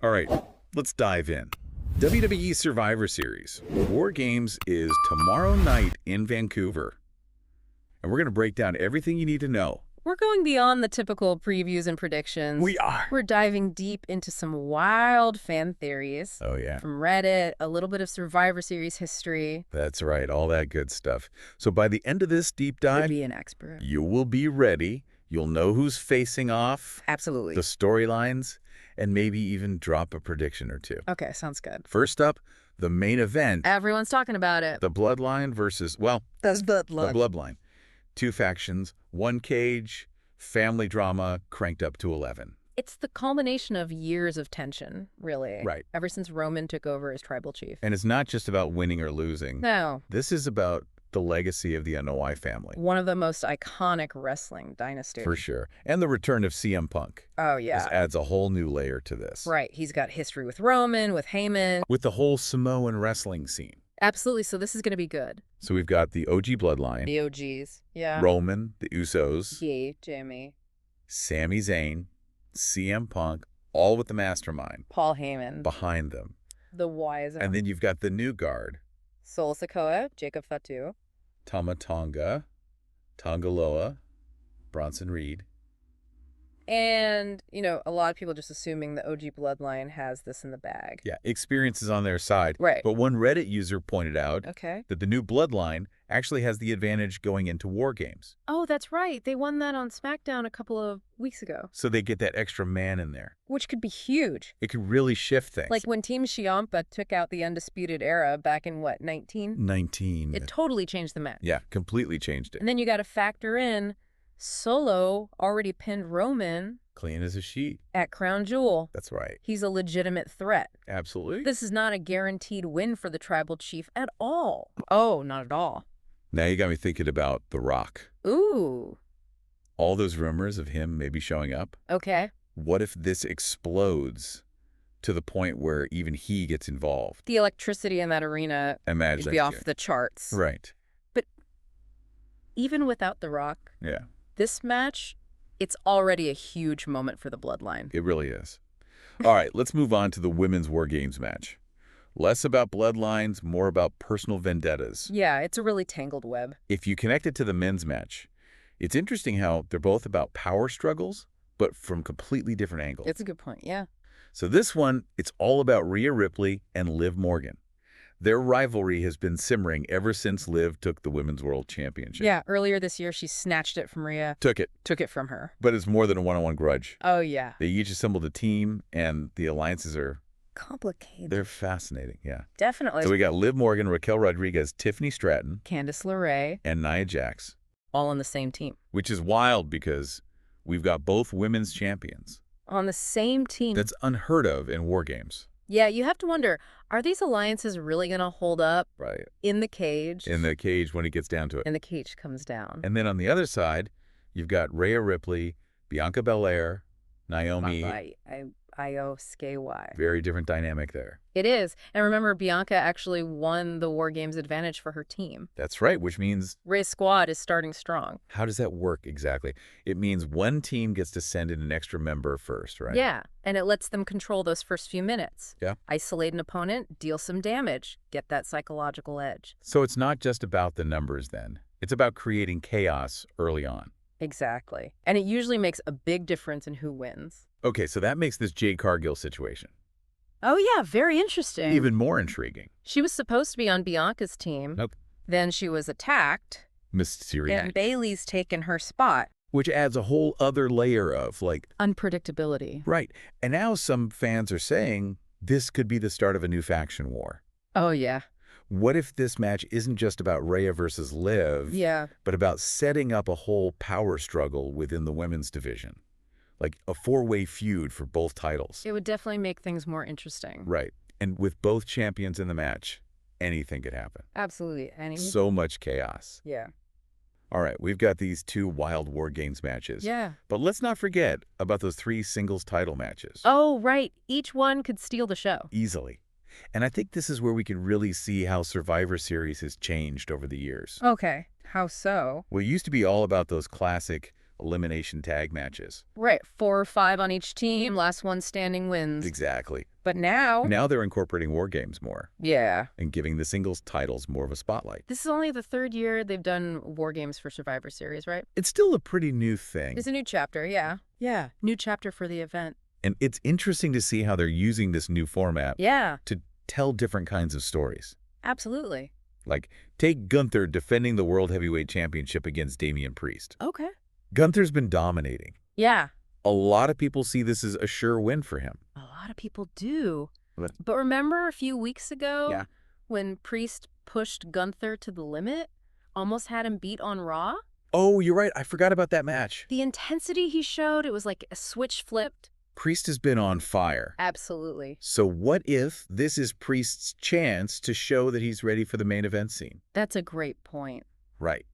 All right, let's dive in. WWE Survivor Series. WarGames is tomorrow night in Vancouver. And we're going to break down everything you need to know. We're going beyond the typical previews and predictions. We are. We're diving deep into some wild fan theories. Oh, yeah. From Reddit, a little bit of Survivor Series history. That's right, all that good stuff. So by the end of this deep dive, Be an expert. you will be ready. You'll know who's facing off. Absolutely. The storylines, and maybe even drop a prediction or two. Okay, sounds good. First up, the main event. Everyone's talking about it. The Bloodline versus, well, That's Bloodline. the Bloodline. Two factions, one cage, family drama cranked up to 11. It's the culmination of years of tension, really. Right. Ever since Roman took over as tribal chief. And it's not just about winning or losing. No. This is about the legacy of the Anoa'i family. One of the most iconic wrestling dynasties. For sure. And the return of CM Punk. Oh, yeah. This adds a whole new layer to this. Right. He's got history with Roman, with Heyman. With the whole Samoan wrestling scene. Absolutely. So this is going to be good. So we've got the OG Bloodline. The OGs. Yeah. Roman, the Usos. Yeah, Jimmy. Sami Zayn, CM Punk, all with the mastermind Paul Heyman. behind them. The wise. And then you've got the new guard. Solo Sikoa, Jacob Fatu. Tama Tonga, Tongaloa, Bronson Reed. And, you know, a lot of people just assuming the OG Bloodline has this in the bag. Yeah, experience is on their side. Right. But one Reddit user pointed out Okay. that the new Bloodline actually has the advantage going into WarGames. Oh, that's right. They won that on SmackDown a couple of weeks ago. So they get that extra man in there. Which could be huge. It could really shift things. Like when Team Ciampa took out the Undisputed Era back in, what, 19? 19. It totally changed the match. Yeah, completely changed it. And then you got to factor in Solo already pinned Roman Clean as a sheet. at Crown Jewel. That's right. He's a legitimate threat. Absolutely. This is not a guaranteed win for the tribal chief at all. Oh, not at all. Now you got me thinking about The Rock. Ooh. All those rumors of him maybe showing up. Okay. What if this explodes to the point where even he gets involved? The electricity in that arena Imagine. would be off the charts. Right. Even without The Rock, Yeah, this match, it's already a huge moment for the Bloodline. it really is. All right, let's move on to the women's WarGames match. Less about bloodlines, more about personal vendettas. Yeah, it's a really tangled web. If you connect it to the men's match, it's interesting how they're both about power struggles, but from completely different angles. It's a good point, yeah. So this one, it's all about Rhea Ripley and Liv Morgan. Their rivalry has been simmering ever since Liv took the Women's World Championship. Yeah, earlier this year, she snatched it from Rhea. Took it, From her. but it's more than a one-on-one grudge. Oh, yeah. They each assembled a team, and the alliances are, Complicated. they're fascinating, yeah. Definitely. So we got Liv Morgan, Raquel Rodriguez, Tiffany Stratton, Candice LeRae, and Nia Jax, all on the same team. which is wild because we've got both women's champions. On the same team. That's unheard of in WarGames. Yeah, you have to wonder, are these alliances really going to hold up Right. in the cage? In the cage when it gets down to it. And the cage comes down. And then on the other side, you've got Rhea Ripley, Bianca Belair, Naomi. Iyo Sky. Very different dynamic there. It is. And remember, Bianca actually won the WarGames advantage for her team. That's right, which means Rhea's squad is starting strong. how does that work exactly? It means one team gets to send in an extra member first, right? Yeah, and it lets them control those first few minutes. Yeah. Isolate an opponent, deal some damage, get that psychological edge. So it's not just about the numbers then. It's about creating chaos early on. Exactly. And it usually makes a big difference in who wins. Okay, so that makes this Jade Cargill situation Oh, yeah, very interesting. even more intriguing. She was supposed to be on Bianca's team. Nope. Then she was attacked, Mystery. and Bayley's taken her spot. Which adds a whole other layer of, like, Unpredictability. right. And now some fans are saying this could be the start of a new faction war. Oh, yeah. What if this match isn't just about Rhea versus Liv, Yeah. but about setting up a whole power struggle within the women's division? Like a four-way feud for both titles. It would definitely make things more interesting. Right. And with both champions in the match, anything could happen. Absolutely. So much chaos. Yeah. All right, we've got these two wild WarGames matches. Yeah. But let's not forget about those 3 singles title matches. Oh, right. Each one could steal the show. Easily. And I think this is where we can really see how Survivor Series has changed over the years. Okay. How so? Well, it used to be all about those classic elimination tag matches. Right, 4 or 5 on each team, last one standing wins. Exactly. But now... Now they're incorporating WarGames more. Yeah. And giving the singles titles more of a spotlight. This is only the 3rd year they've done WarGames for Survivor Series, right? It's still a pretty new thing. It's a new chapter, yeah. Yeah, new chapter for the event. And it's interesting to see how they're using this new format to tell different kinds of stories. Absolutely. Like, take Gunther defending the World Heavyweight Championship against Damian Priest. Okay. Gunther's been dominating. Yeah. A lot of people see this as a sure win for him. A lot of people do. But remember a few weeks ago when Priest pushed Gunther to the limit? Almost had him beat on Raw? Oh, you're right. I forgot about that match. The intensity he showed, it was like a switch flipped. Priest has been on fire. Absolutely. So what if this is Priest's chance to show that he's ready for the main event scene? That's a great point. Right.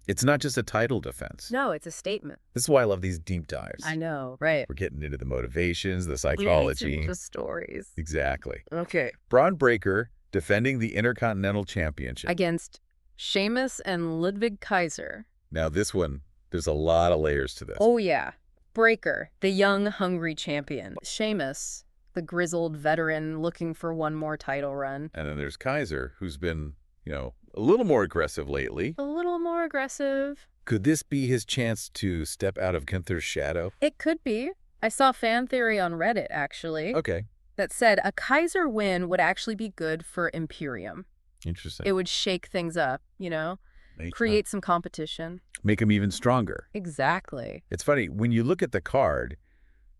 It's not just a title defense. No, it's a statement. This is why I love these deep dives. I know, right. We're getting into the motivations, the psychology. The stories. Exactly. Okay. Braun Breaker defending the Intercontinental Championship. Against Sheamus and Ludwig Kaiser. Now this one, there's a lot of layers to this. Oh, yeah. Breaker, the young, hungry champion. Sheamus, the grizzled veteran looking for one more title run. And then there's Kaiser, who's been, a little more aggressive lately. A little more aggressive. Could this be his chance to step out of Gunther's shadow? It could be. I saw fan theory on Reddit, actually. Okay. That said a Kaiser win would actually be good for Imperium. Interesting. It would shake things up, create some competition. Make him even stronger. Exactly. It's funny, when you look at the card,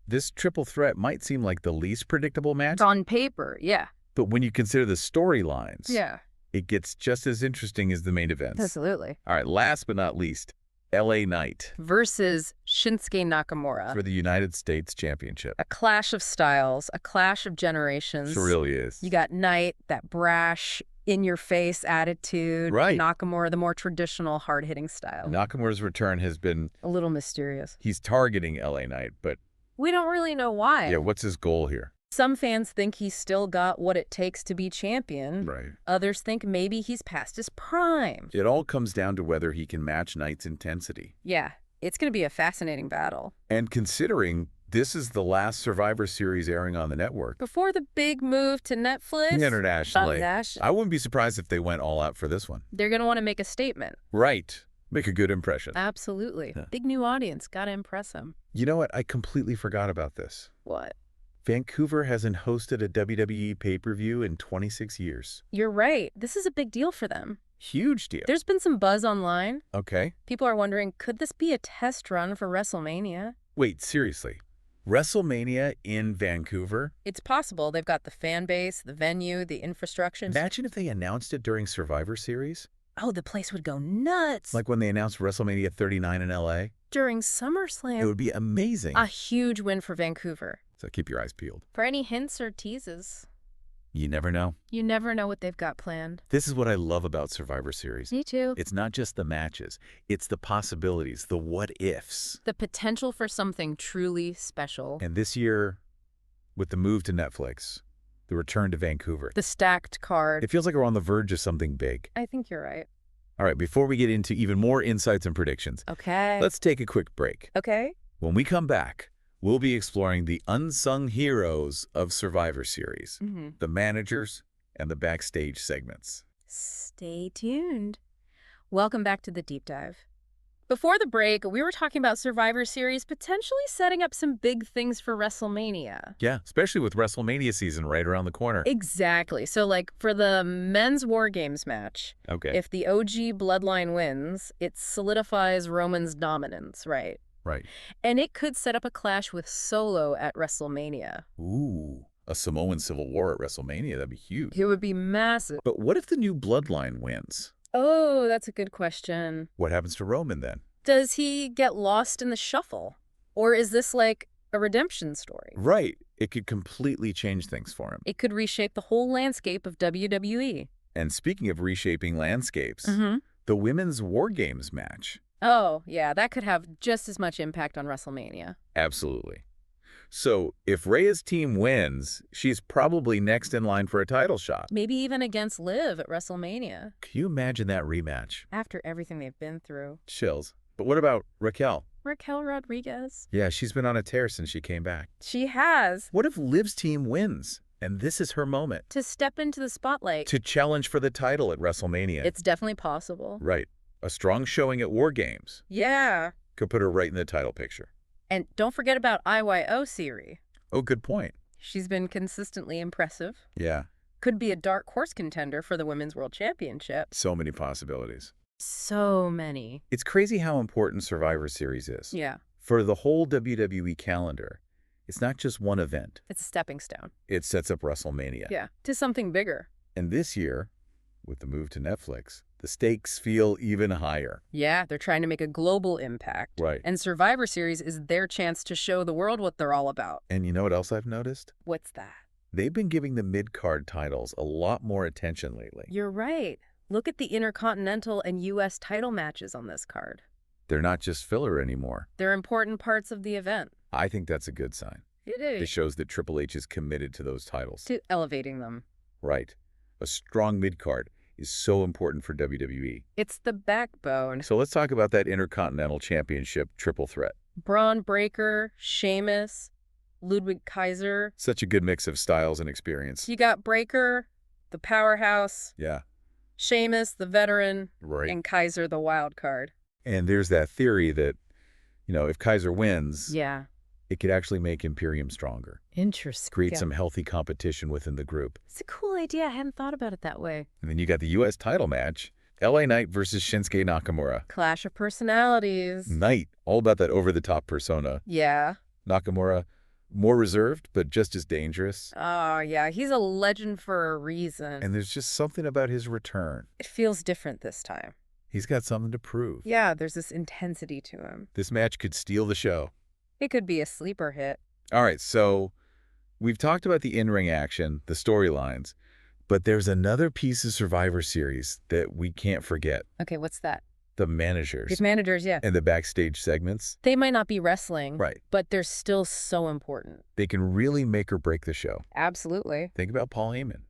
this triple threat might seem like the least predictable match. On paper, yeah. But when you consider the storylines, yeah, it gets just as interesting as the main events. Absolutely. All right, last but not least, LA Knight versus Shinsuke Nakamura for the United States Championship. A clash of styles, a clash of generations. It really is. You got Knight, that brash, in-your-face attitude. Right. Nakamura, the more traditional, hard-hitting style. Nakamura's return has been... a little mysterious. He's targeting LA Knight, but... we don't really know why. Yeah, what's his goal here? Some fans think he's still got what it takes to be champion. Right. Others think maybe he's past his prime. It all comes down to whether he can match Knight's intensity. Yeah, it's going to be a fascinating battle. And considering this is the last Survivor Series airing on the network. Before the big move to Netflix. Internationally. I wouldn't be surprised if they went all out for this one. They're going to want to make a statement. Right. Make a good impression. Absolutely. Yeah. Big new audience. Got to impress them. You know what? I completely forgot about this. What? Vancouver hasn't hosted a WWE pay-per-view in 26 years. You're right. This is a big deal for them. Huge deal. There's been some buzz online. Okay. People are wondering, could this be a test run for WrestleMania? Wait, seriously? WrestleMania in Vancouver? It's possible. They've got the fan base, the venue, the infrastructure. Imagine if they announced it during Survivor Series. Oh, the place would go nuts. Like when they announced WrestleMania 39 in LA. During SummerSlam. It would be amazing. A huge win for Vancouver. So keep your eyes peeled. For any hints or teases. You never know. You never know what they've got planned. This is what I love about Survivor Series. Me too. It's not just the matches. It's the possibilities, the what-ifs. The potential for something truly special. And this year, with the move to Netflix, the return to Vancouver. The stacked card. It feels like we're on the verge of something big. I think you're right. All right, before we get into even more insights and predictions, okay, let's take a quick break. Okay. When we come back, we'll be exploring the unsung heroes of Survivor Series, the managers and the backstage segments. Stay tuned. Welcome back to the Deep Dive. Before the break, we were talking about Survivor Series potentially setting up some big things for WrestleMania. Yeah, especially with WrestleMania season right around the corner. Exactly. So, like, for the men's WarGames match, if the OG Bloodline wins, it solidifies Roman's dominance, right? Right. And it could set up a clash with Solo at WrestleMania. Ooh, a Samoan Civil War at WrestleMania. That'd be huge. It would be massive. But what if the new Bloodline wins? Oh, that's a good question. What happens to Roman then? Does he get lost in the shuffle? Or is this like a redemption story? Right. It could completely change things for him. It could reshape the whole landscape of WWE. And speaking of reshaping landscapes, the women's WarGames match. Oh, yeah, that could have just as much impact on WrestleMania. Absolutely. So if Rhea's team wins, she's probably next in line for a title shot. Maybe even against Liv at WrestleMania. Can you imagine that rematch? After everything they've been through. Chills. But what about Raquel? Raquel Rodriguez. Yeah, she's been on a tear since she came back. She has. What if Liv's team wins, and this is her moment? To step into the spotlight. To challenge for the title at WrestleMania. It's definitely possible. Right. A strong showing at WarGames Yeah. could put her right in the title picture. And don't forget about Iyo Sky. Oh, good point. She's been consistently impressive. Yeah, Could be a dark horse contender for the Women's World Championship. so many possibilities. So many. It's crazy how important Survivor Series is. Yeah. For the whole WWE calendar, it's not just one event. It's a stepping stone. It sets up WrestleMania. Yeah. To something bigger. And this year, with the move to Netflix, the stakes feel even higher. Yeah, they're trying to make a global impact. Right. And Survivor Series is their chance to show the world what they're all about. And you know what else I've noticed? What's that? They've been giving the mid-card titles a lot more attention lately. You're right. Look at the Intercontinental and U.S. title matches on this card. They're not just filler anymore. They're important parts of the event. I think that's a good sign. It It is. shows that Triple H is committed to those titles. To elevating them. Right. A strong mid-card is so important for WWE. It's the backbone. So let's talk about that Intercontinental Championship triple threat. Bron Breakker, Sheamus, Ludwig Kaiser. Such a good mix of styles and experience. You got Breakker, the powerhouse, Yeah, Sheamus, the veteran, right. and Kaiser, the wild card. And there's that theory that, if Kaiser wins, Yeah. it could actually make Imperium stronger. Interesting. Create some healthy competition within the group. It's a cool idea. I hadn't thought about it that way. And then you got the U.S. title match, LA Knight versus Shinsuke Nakamura. Clash of personalities. Knight, all about that over-the-top persona. Yeah. Nakamura, more reserved, but just as dangerous. Oh, yeah. He's a legend for a reason. And there's just something about his return. It feels different this time. He's got something to prove. Yeah, there's this intensity to him. This match could steal the show. It could be a sleeper hit. All right, so we've talked about the in-ring action, the storylines, but there's another piece of Survivor Series that we can't forget. Okay, what's that? The managers. These managers, yeah. And the backstage segments. They might not be wrestling, Right. but they're still so important. They can really make or break the show. Absolutely. Think about Paul Heyman,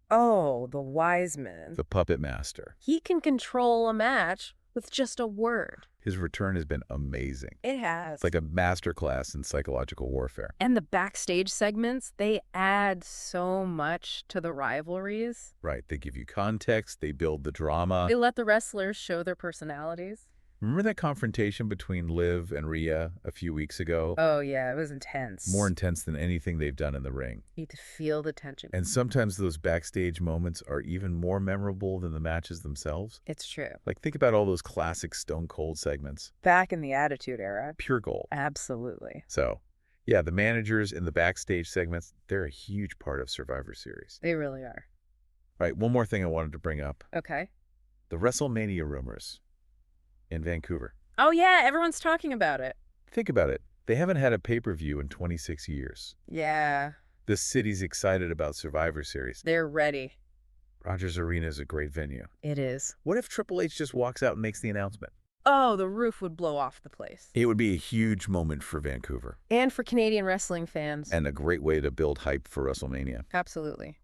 Oh, the wise man. the puppet master. He can control a match with just a word. His return has been amazing. It has. It's like a masterclass in psychological warfare. And the backstage segments, they add so much to the rivalries. Right, they give you context, they build the drama. They let the wrestlers show their personalities. Remember that confrontation between Liv and Rhea a few weeks ago? Oh, yeah, it was intense. More intense than anything they've done in the ring. You could feel the tension. And sometimes those backstage moments are even more memorable than the matches themselves. It's true. Like, think about all those classic Stone Cold segments. Back in the Attitude Era. Pure gold. Absolutely. So, yeah, the managers and the backstage segments, they're a huge part of Survivor Series. They really are. All right, one more thing I wanted to bring up. Okay. The WrestleMania rumors in Vancouver. Oh, yeah, everyone's talking about it. Think about it. They haven't had a pay-per-view in 26 years. Yeah, The city's excited about Survivor Series. they're ready. Rogers Arena is a great venue. It is. What if Triple H just walks out and makes the announcement? Oh, the roof would blow off the place. It would be a huge moment for Vancouver And for Canadian wrestling fans. and a great way to build hype for WrestleMania. Absolutely.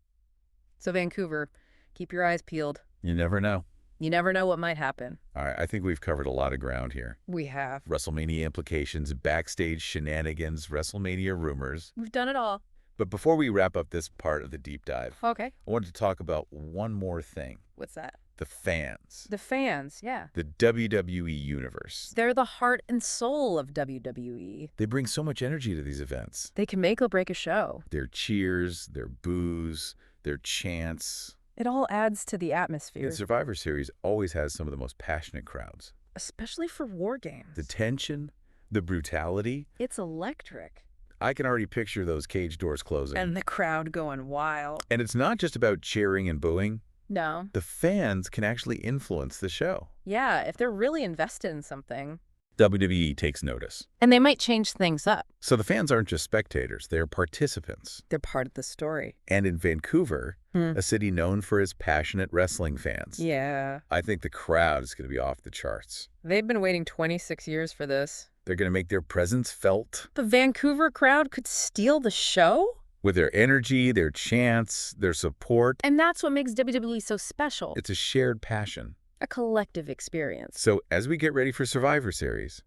So, Vancouver, keep your eyes peeled. You never know. You never know what might happen. All right, I think we've covered a lot of ground here. We have. WrestleMania implications, backstage shenanigans, WrestleMania rumors. We've done it all. But before we wrap up this part of the deep dive, Okay. I wanted to talk about one more thing. What's that? The fans. The fans, yeah. The WWE Universe. They're the heart and soul of WWE. They bring so much energy to these events. They can make or break a show. Their cheers, their boos, their chants. It all adds to the atmosphere. And Survivor Series always has some of the most passionate crowds. Especially for WarGames. The tension, the brutality. It's electric. I can already picture those cage doors closing. And the crowd going wild. And it's not just about cheering and booing. No. The fans can actually influence the show. Yeah, if they're really invested in something. WWE takes notice. And they might change things up. So the fans aren't just spectators, they're participants. They're part of the story. And in Vancouver, a city known for its passionate wrestling fans. Yeah. I think the crowd is going to be off the charts. They've been waiting 26 years for this. They're going to make their presence felt. The Vancouver crowd could steal the show? With their energy, their chants, their support. And that's what makes WWE so special. It's a shared passion. A collective experience. So as we get ready for Survivor Series,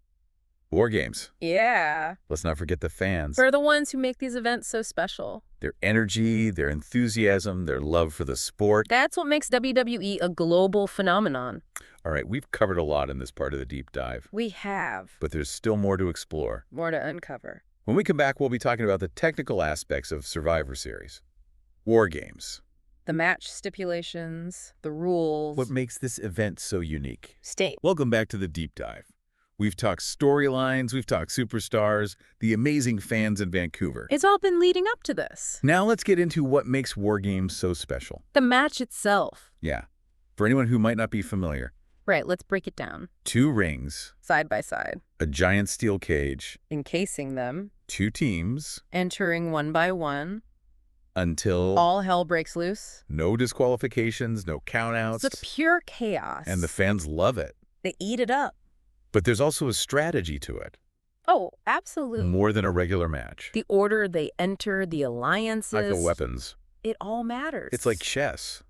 War Games. Yeah. Let's not forget the fans. They're the ones who make these events so special. Their energy, their enthusiasm, their love for the sport. That's what makes WWE a global phenomenon. All right, we've covered a lot in this part of the deep dive, We have but there's still more to explore. more to uncover. When we come back, we'll be talking about the technical aspects of Survivor Series. War Games. The match stipulations, the rules. What makes this event so unique? State. Welcome back to the deep dive. We've talked storylines, we've talked superstars, the amazing fans in Vancouver. It's all been leading up to this. Now let's get into what makes War Games so special. The match itself. Yeah, for anyone who might not be familiar, Right, let's break it down. 2 rings, Side by side. a giant steel cage, Encasing them. 2 teams, Entering one by one. until All hell breaks loose. no disqualifications, no countouts, It's pure chaos. and the fans love it. They eat it up. But there's also a strategy to it, Oh, absolutely. more than a regular match. The order they enter, the alliances. Like the weapons. It all matters. It's like chess,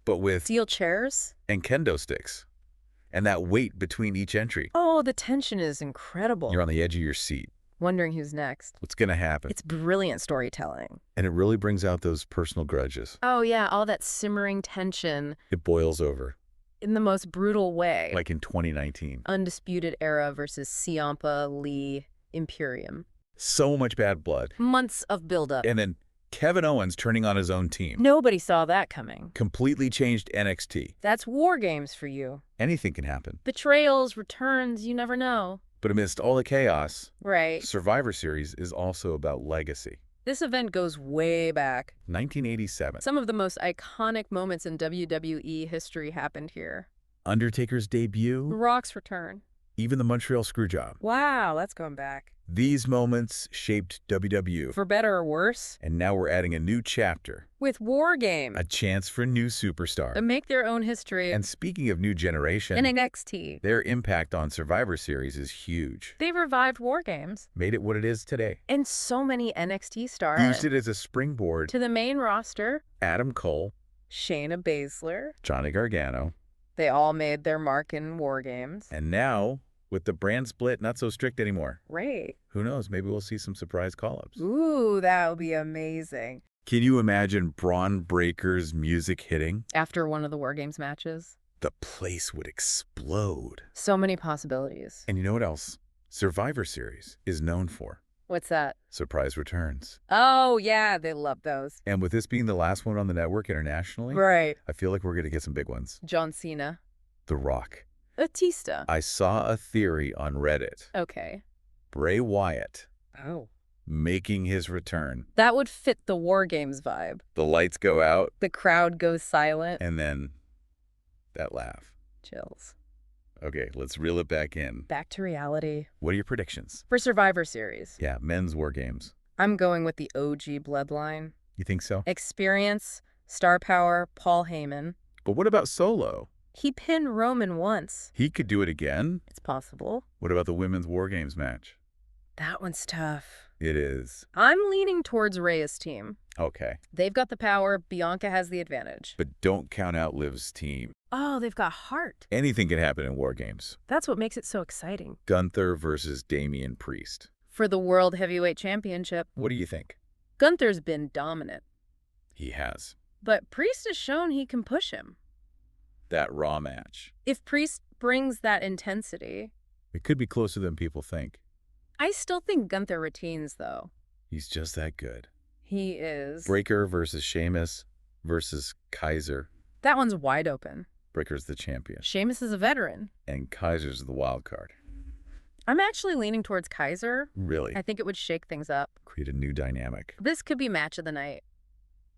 but with steel chairs. and kendo sticks, and that weight between each entry. Oh, the tension is incredible. You're on the edge of your seat. Wondering who's next. What's going to happen? It's brilliant storytelling. And it really brings out those personal grudges. Oh, yeah, all that simmering tension It boils over, in the most brutal way. like in 2019. Undisputed Era versus Ciampa Lee Imperium. So much bad blood. Months of buildup. And then Kevin Owens turning on his own team. Nobody saw that coming. Completely changed NXT. That's War Games for you. Anything can happen. Betrayals, returns, you never know. But amidst all the chaos, Right. Survivor Series is also about legacy. This event goes way back. 1987. Some of the most iconic moments in WWE history happened here. Undertaker's The debut, Rock's return. even the Montreal Screwjob. Wow, that's going back. These moments shaped WWE. For better or worse, And now we're adding a new chapter, with War Games. a chance for new superstar. To make their own history. And speaking of new generation, in NXT. their impact on Survivor Series is huge. They revived War Games. Made it what it is today. And so many NXT stars. Used it as a springboard. To the main roster. Adam Cole, Shayna Baszler. Johnny Gargano, They all made their mark in War Games. and now, with the brand split not so strict anymore, Right. who knows, maybe we'll see some surprise call-ups. Ooh, that would be amazing. Can you imagine Braun Breaker's music hitting? After one of the War Games matches. The place would explode. So many possibilities. And you know what else Survivor Series is known for? What's that? Surprise returns. Oh, yeah, they love those. And with this being the last one on the network internationally, Right. I feel like we're going to get some big ones. John Cena. The Rock. Batista. I saw a theory on Reddit. Okay. Bray Wyatt Oh. making his return. That would fit the War Games vibe. The lights go out, The crowd goes silent. and then that laugh. Chills. Okay, let's reel it back in. Back to reality. What are your predictions? For Survivor Series, Yeah, men's War Games. I'm going with the OG Bloodline. You think so? Experience, star power, Paul Heyman. But what about Solo? He pinned Roman once. He could do it again? It's possible. What about the women's War Games match? That one's tough. It is. I'm leaning towards Rhea's team. Okay. They've got the power. Bianca has the advantage. But don't count out Liv's team. Oh, they've got heart. Anything can happen in War Games. That's what makes it so exciting. Gunther versus Damian Priest. For the World Heavyweight Championship, What do you think? Gunther's been dominant. He has. But Priest has shown he can push him. That Raw match. If Priest brings that intensity, It could be closer than people think. I still think Gunther retains, though. He's just that good. He is. Breaker versus Sheamus versus Kaiser. That one's wide open. Breaker's the champion. Sheamus is a veteran. And Kaiser's the wild card. I'm actually leaning towards Kaiser. Really? I think it would shake things up. Create a new dynamic. This could be match of the night.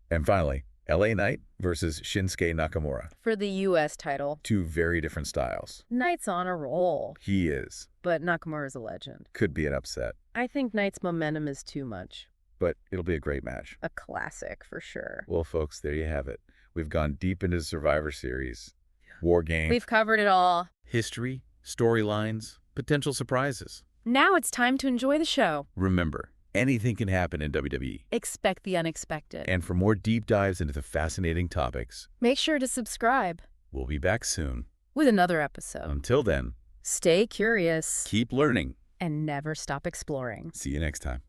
And finally, LA Knight versus Shinsuke Nakamura. For the U.S. title, 2 very different styles. Knight's on a roll, He is. but Nakamura's a legend. Could be an upset. I think Knight's momentum is too much. But it'll be a great match. A classic, for sure. Well, folks, there you have it. We've gone deep into Survivor Series. War Games. We've covered it all. History, storylines, potential surprises. Now it's time to enjoy the show. Remember, anything can happen in WWE. Expect the unexpected. And for more deep dives into the fascinating topics, Make sure to subscribe. we'll be back soon. with another episode. Until then, Stay curious keep learning. and never stop exploring. See you next time.